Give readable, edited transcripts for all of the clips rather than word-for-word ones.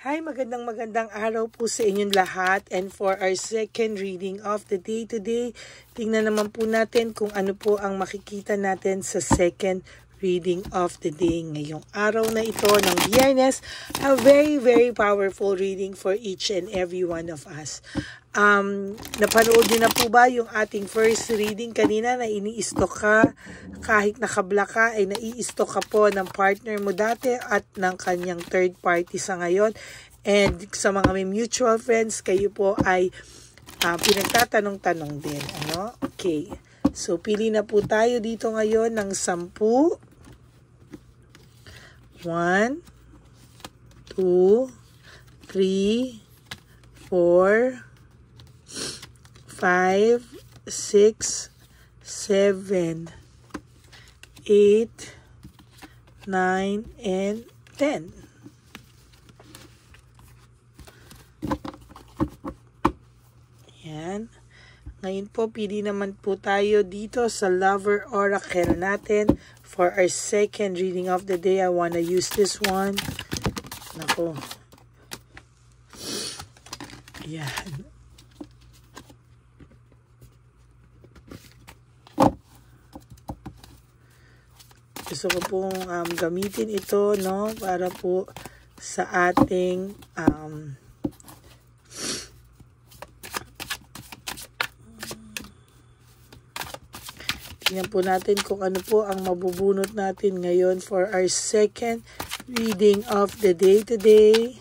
Hi, magandang araw po sa inyong lahat, and for our second reading of the day today, tingnan naman po natin kung ano po ang makikita natin sa second reading of the day ngayong araw na ito ng Biyernes. A very powerful reading for each and every one of us. Napanood niyo na po ba yung ating first reading kanina na ini-stalk ka, kahit nakabla ka ay nai-stalk ka po ng partner mo dati at ng kanyang third party sa ngayon, and sa mga may mutual friends kayo po ay pinagtatanong-tanong din, ano? Okay, so pili na po tayo dito ngayon ng 10. 1 2 3 4 5, 6, 7, 8, 9, and 10. Yan. Ngayon po, pili naman po tayo dito sa Lover Oracle natin. For our second reading of the day, I wanna use this one. Nako. Yan. Gusto ko pong gamitin ito, no, para po sa ating tingnan po natin kung ano po ang mabubunot natin ngayon for our second reading of the day today.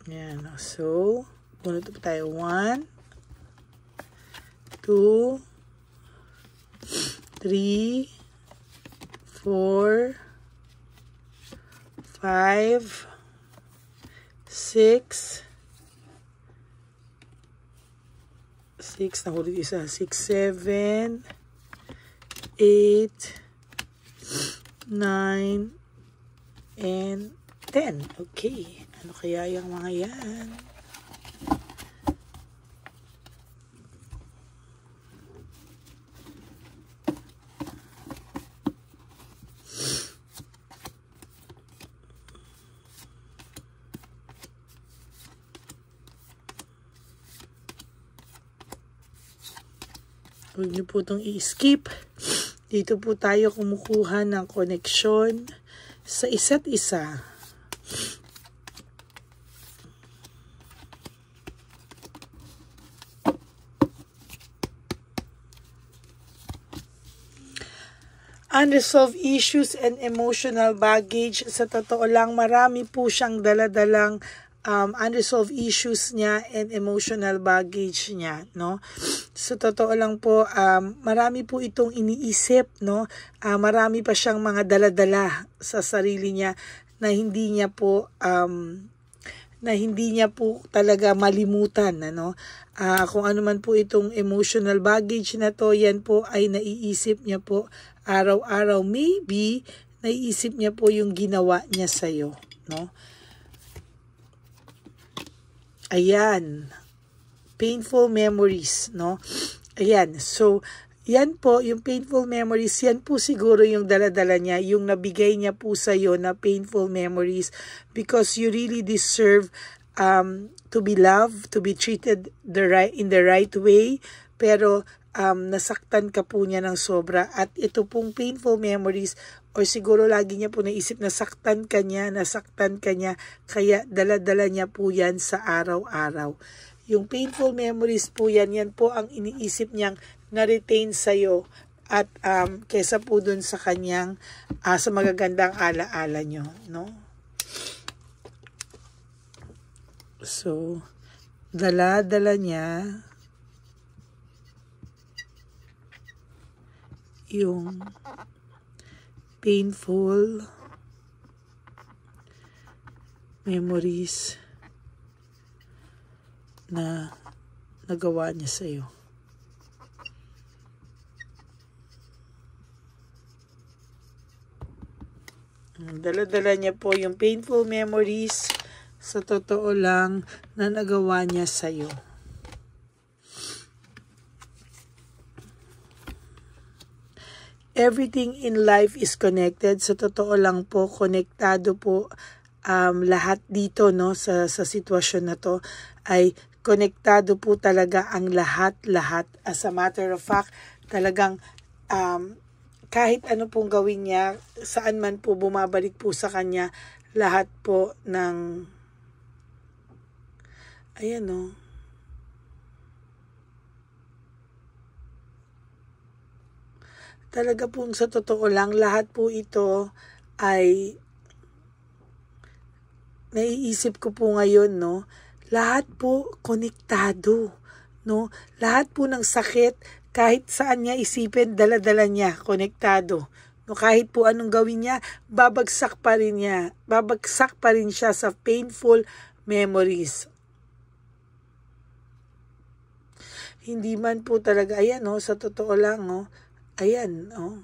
Yan. So, bunot po tayo. 1, 2, 3, 4, 5, 6, 6, nahulog isa, 6, 7, 8, 9, and 10. Okay. Ano kaya yung mga yan? Huwag niyo po itong i-skip. Dito po tayo kumukuha ng koneksyon sa isa't isa. Unresolved issues and emotional baggage. Sa totoo lang, marami po siyang daladalang unresolved issues niya and emotional baggage niya, no? Sa totoo lang po, marami po itong iniisip, no? Marami pa siyang mga daladala sa sarili niya na hindi niya po talaga malimutan, ano? Kung ano man po itong emotional baggage na to, yan po ay naiisip niya po araw-araw. Maybe naiisip niya po yung ginawa niya sa'yo, no? Ayan, painful memories, no? Ayan, so yan po, yung painful memories, yan po siguro yung daladala niya, yung nabigay niya po sa'yo na painful memories, because you really deserve to be loved, to be treated in the right way, pero nasaktan ka po niya ng sobra, at ito pong painful memories, or siguro lagi niya po naisip na nasaktan ka niya, kaya daladala niya po yan sa araw-araw. Yung painful memories po yan po ang iniisip niyang na-retain sa'yo, at kesa po dun sa kanyang sa magagandang alaala nyo, no? So, dala-dala niya yung painful memories na nagawa niya sa'yo. Dala-dala niya po yung painful memories sa totoo lang na nagawa niya sa'yo. everything in life is connected. Sa totoo lang po, konektado po lahat dito, no, sa sitwasyon na to ay konektado po talaga ang lahat. As a matter of fact, talagang kahit ano pong gawin niya, saan man po bumabalik po sa kanya, lahat po ng ayan, no. Talaga pong sa totoo lang, lahat po ito ay naiisip ko po ngayon, no, lahat po konektado, no, lahat po ng sakit, kahit saan niya isipin, dala-dala niya, konektado, no, kahit po anong gawin niya, babagsak pa rin siya sa painful memories. Hindi man po talaga, ayan, no, sa totoo lang, no, ayan, no,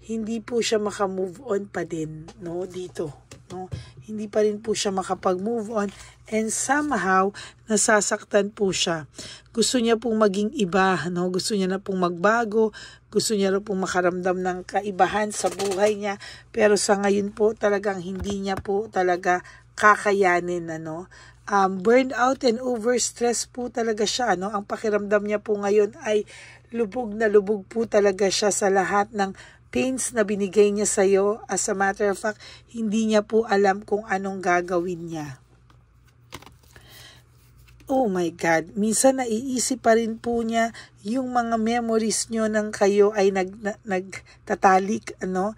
hindi po siya maka-move on pa din, no, dito, no, hindi pa rin po siya makapag-move on, and somehow nasasaktan po siya. Gusto niya pong maging iba, no, gusto niya na pong magbago, gusto niya na pong makaramdam ng kaibahan sa buhay niya, pero sa ngayon po talagang hindi niya po talaga kakayanin, ano. Burnout and overstress po talaga siya, no. Ang pakiramdam niya po ngayon ay lubog na lubog po talaga siya sa lahat ng pains na binigay niya sa'yo. As a matter of fact, hindi niya po alam kung anong gagawin niya. Oh my God, minsan naiisip pa rin po niya yung mga memories nyo nang kayo ay nagtatalik, ano.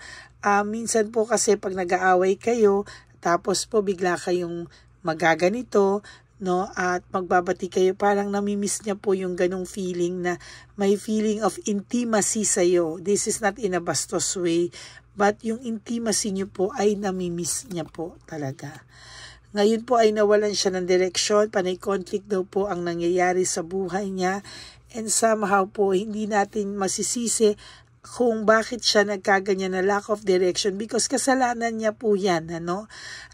Minsan po kasi pag nag-aaway kayo, tapos po bigla kayong magaganito, no, at magbabati kayo, parang namimiss niya po yung ganong feeling na may feeling of intimacy sa'yo. This is not in a bastos way, but yung intimacy niyo po ay namimiss niya po talaga. Ngayon po ay nawalan siya ng direksyon, panay conflict daw po ang nangyayari sa buhay niya, and somehow po hindi natin masisisi kung bakit siya nagkaganyan na lack of direction, because kasalanan niya po yan, ano.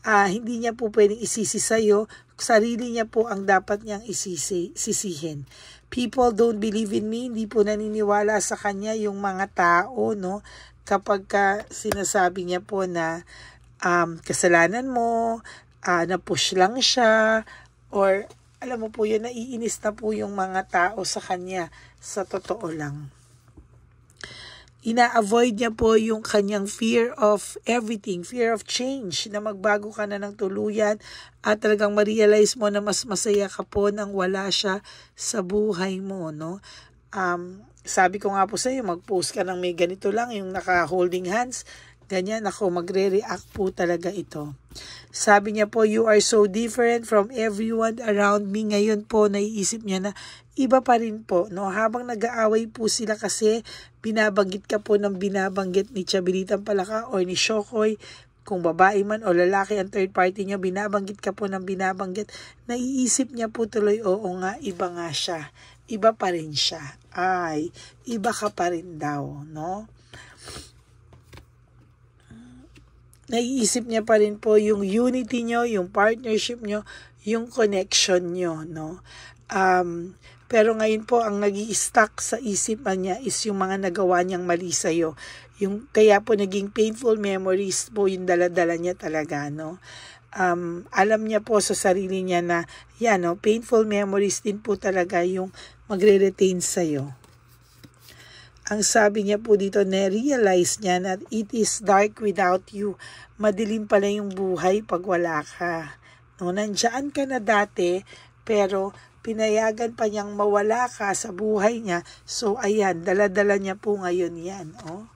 Hindi niya po pwedeng isisi sa'yo, sarili niya po ang dapat niyang sisihin. People don't believe in me, hindi po naniniwala sa kanya yung mga tao, no, kapag sinasabi niya po na kasalanan mo, na-push lang siya, or alam mo po yun, naiinis na po yung mga tao sa kanya, sa totoo lang. Ina-avoid niya po yung kanyang fear of everything, fear of change, na magbago ka na ng tuluyan at talagang ma-realize mo na mas masaya ka po nang wala siya sa buhay mo, no? Sabi ko nga po sa iyo, mag-post ka ng may ganito lang, yung naka-holding hands, ganyan, ako, magre-react po talaga ito. Sabi niya po, you are so different from everyone around me. Ngayon po, naiisip niya na iba pa rin po, no? Habang nag-aaway po sila kasi binabanggit ka po ng binabanggit ni Chabelitan Palaka o ni Shokoy, kung babae man o lalaki ang third party niya, binabanggit ka po ng binabanggit. Naiisip niya po tuloy, oo nga, iba nga siya. Iba pa rin siya. Ay, iba ka pa rin daw, no? Naiisip niya pa rin po yung unity nyo, yung partnership nyo, yung connection nyo, no? Pero ngayon po, ang nag-i-stuck sa isipan niya is yung mga nagawa niyang mali sa'yo. Kaya po naging painful memories po yung dala-dala niya talaga, no? Alam niya po sa sarili niya na, yan, no, painful memories din po talaga yung magre-retain sa'yo. Ang sabi niya po dito, na-realize niya na it is dark without you. Madilim pala yung buhay pag wala ka. No, nandiyan ka na dati, pero pinayagan pa niyang mawala ka sa buhay niya. So, ayan, dala-dala niya po ngayon yan. Oh.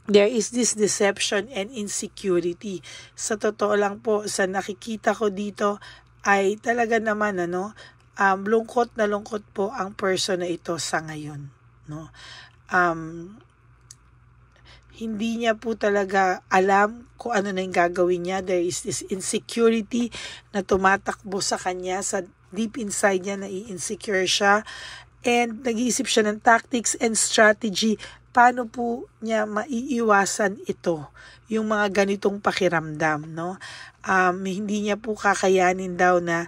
There is this deception and insecurity. Sa totoo lang po, sa nakikita ko dito, ay talaga naman, ano, lungkot na lungkot po ang person na ito sa ngayon. No? Hindi niya po talaga alam kung ano na yung gagawin niya. There is this insecurity na tumatakbo sa kanya, sa deep inside niya, nai-insecure siya, and nag-iisip siya ng tactics and strategy paano po niya maiiwasan ito, yung mga ganitong pakiramdam, no? Hindi niya po kakayanin daw na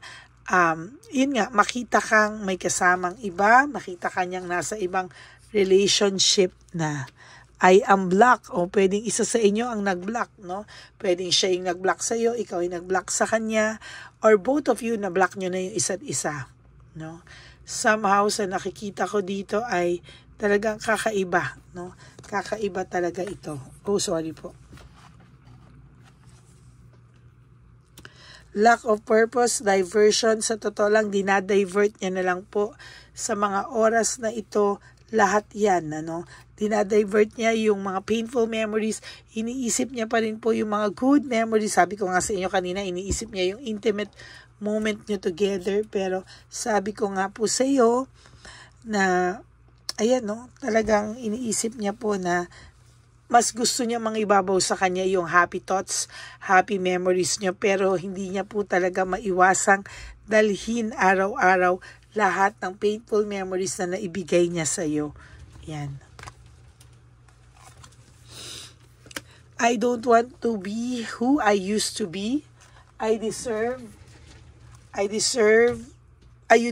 yun nga, makita kang may kasamang iba, makita kanyang nasa ibang relationship na. I am block, o pwedeng isa sa inyo ang nag-block, no? Pwedeng siya yung nag-block sa iyo, ikaw yung nag-block sa kanya, or both of you na-block nyo na yung isa't isa, no? Somehow sa nakikita ko dito ay talagang kakaiba, no? Kakaiba talaga ito. Oh, sorry po. Lack of purpose, diversion, sa totoo lang dinadivert niya na lang po sa mga oras na ito, lahat yan, ano? Dinadivert niya yung mga painful memories, iniisip niya pa rin po yung mga good memories. Sabi ko nga sa inyo kanina, iniisip niya yung intimate moment nyo together, pero sabi ko nga po sa iyo na, ayan, no, talagang iniisip niya po na mas gusto niya mangibabaw sa kanya yung happy thoughts, happy memories niyo, pero hindi niya po talaga maiwasang dalhin araw-araw lahat ng painful memories na naibigay niya sa iyo. Yan. I don't want to be who I used to be. You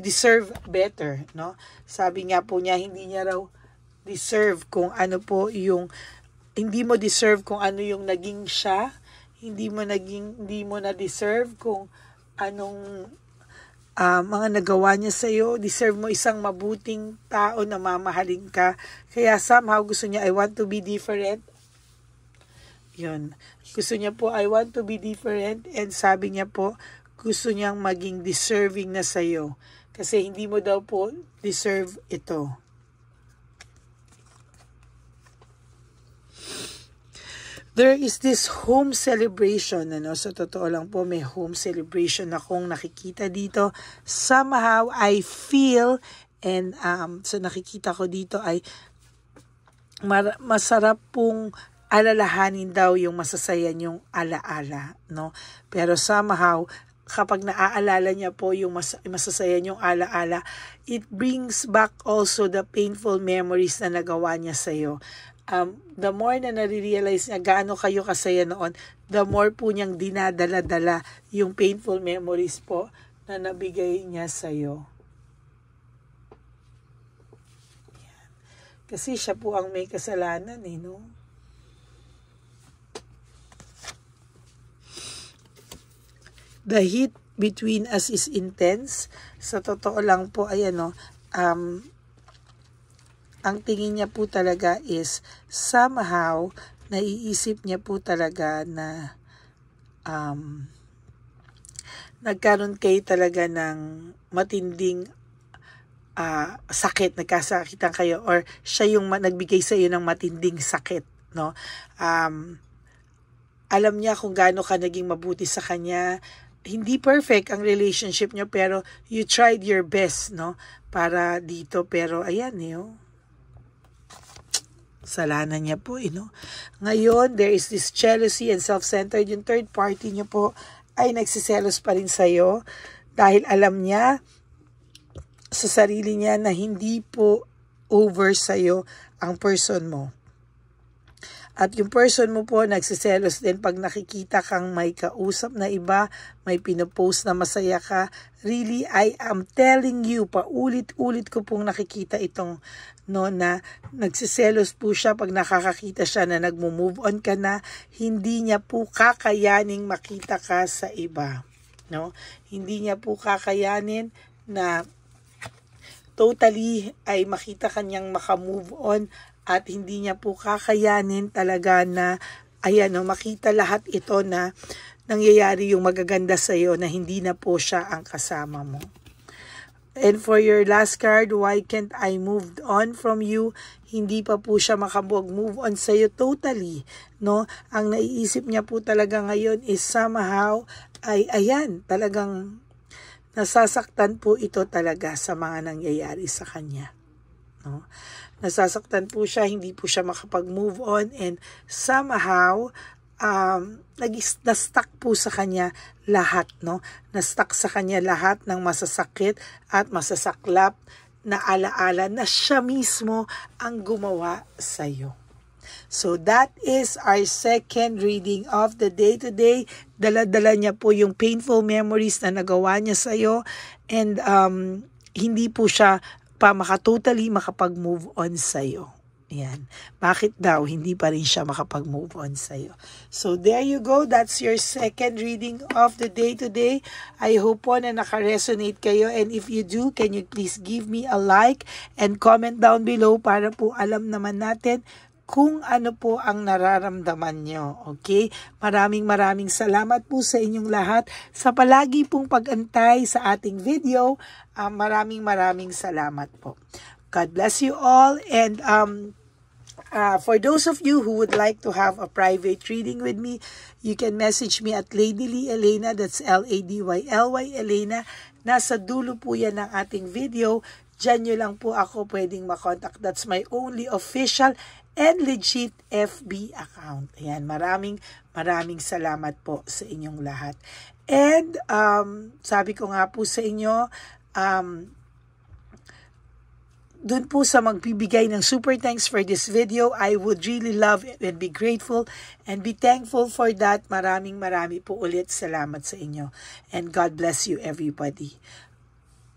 deserve better, no? Sabi nga po niya, hindi niya raw deserve kung ano po yung, hindi mo deserve kung ano yung naging siya, hindi mo na deserve kung anong mga nagawa niya sa iyo. Deserve mo isang mabuting tao na mamahalin ka. Kaya somehow gusto niya, I want to be different. Yun. Gusto niya po, I want to be different, and sabi niya po, gusto niyang maging deserving na sa iyo. Kasi hindi mo daw po deserve ito. There is this home celebration, ano? Sa totoo lang po, may home celebration akong nakikita dito. Somehow, I feel, and sa nakikita ko dito ay masarap pong alalahanin daw yung masasaya niyong alaala, no? Pero somehow, kapag naaalala niya po yung masasaya niyong alaala, it brings back also the painful memories na nagawa niya sa iyo. The more na nare-realize niya gaano kayo kasaya noon, the more po niyang dinadala-dala yung painful memories po na nabigay niya sa iyo. Kasi siya po ang may kasalanan, no? The heat between us is intense. Sa totoo lang po, ayan, no, ang tingin niya po talaga is somehow naiisip niya po talaga na nagkaroon kayo talaga ng matinding sakit, nagkasakitan kayo, or siya yung nagbigay sa iyo ng matinding sakit, no? Alam niya kung gaano ka naging mabuti sa kanya. Hindi perfect ang relationship niyo, pero you tried your best, no, para dito. Pero ayan, salanan niya po, no. Ngayon, there is this jealousy and self-centered. Yung third party niyo po ay nagsiselos pa rin sa'yo dahil alam niya sa sarili niya na hindi po over sa'yo ang person mo. At yung person mo po nagsiselos din pag nakikita kang may kausap na iba, may pinopost na masaya ka. Really, I am telling you, paulit-ulit ko pong nakikita itong, no, na nagsiselos po siya pag nakakakita siya na nagmo-move on ka na, hindi niya po kakayaning makita ka sa iba, no? Hindi niya po kakayanin na totally ay makita kanyang makamove on, at hindi niya po kakayanin talaga na, ayan, no, makita lahat ito na nangyayari yung magaganda sa iyo na hindi na po siya ang kasama mo. And for your last card, why can't I move on from you? Hindi pa po siya move on sa iyo totally, no? Ang naiisip niya po talaga ngayon is somehow ay, ayan, talagang nasasaktan po ito talaga sa mga nangyayari sa kanya, no? Nasasaktan po siya, hindi po siya makapag-move on, and somehow na-stuck po sa kanya lahat, no? Na-stuck sa kanya lahat ng masasakit at masasaklap na alaala na siya mismo ang gumawa sa iyo. So that is our second reading of the day today. Dala-dala niya po yung painful memories na nagawa niya sa iyo, and hindi po siya pa totally makapag-move on sa'yo. Yan. Bakit daw hindi pa rin siya makapag-move on sa'yo? So, there you go. That's your second reading of the day today. I hope po na naka-resonate kayo. And if you do, can you please give me a like and comment down below para po alam naman natin kung ano po ang nararamdaman nyo. Okay? Maraming salamat po sa inyong lahat sa palagi pong pag-antay sa ating video. Maraming salamat po. God bless you all. And for those of you who would like to have a private reading with me, you can message me at Lady Lee Elena. That's LADYLY Elena. Nasa dulo po yan ng ating video. Diyan nyo lang po ako pwedeng makontak. That's my only official and legit FB account. Ayan, maraming salamat po sa inyong lahat. And sabi ko nga po sa inyo, dun po sa magbibigay ng super thanks for this video, I would really love and be grateful and be thankful for that. Marami po ulit salamat sa inyo. And God bless you everybody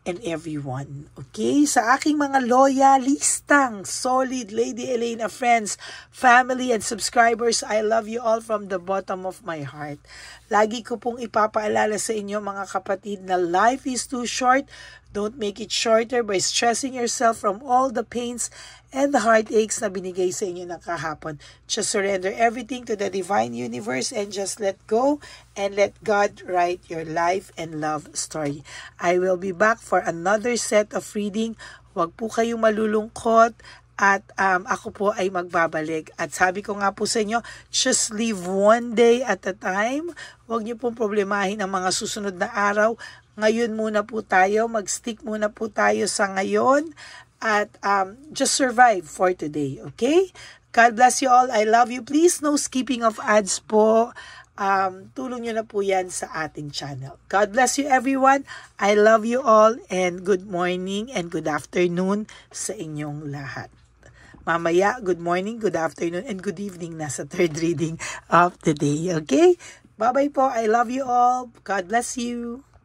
and everyone. Okay? Sa aking mga loyalistang, solid Lady Elena friends, family and subscribers, I love you all from the bottom of my heart. Lagi ko pong ipapaalala sa inyo mga kapatid na life is too short. Don't make it shorter by stressing yourself from all the pains and the heartaches na binigay sa inyo ng kahapon. Just surrender everything to the divine universe and just let go and let God write your life and love story. I will be back for another set of reading. Huwag po kayong malulungkot. At ako po ay magbabalik. At sabi ko nga po sa inyo, just live one day at a time. Huwag niyo pong problemahin ang mga susunod na araw. Ngayon muna po tayo, mag-stick muna po tayo sa ngayon. At just survive for today, okay? God bless you all. I love you. Please, no skipping of ads po. Tulong nyo na po yan sa ating channel. God bless you everyone. I love you all and good morning and good afternoon sa inyong lahat. Mamaya, good morning, good afternoon, and good evening na sa third reading of the day. Okay? Bye-bye po. I love you all. God bless you.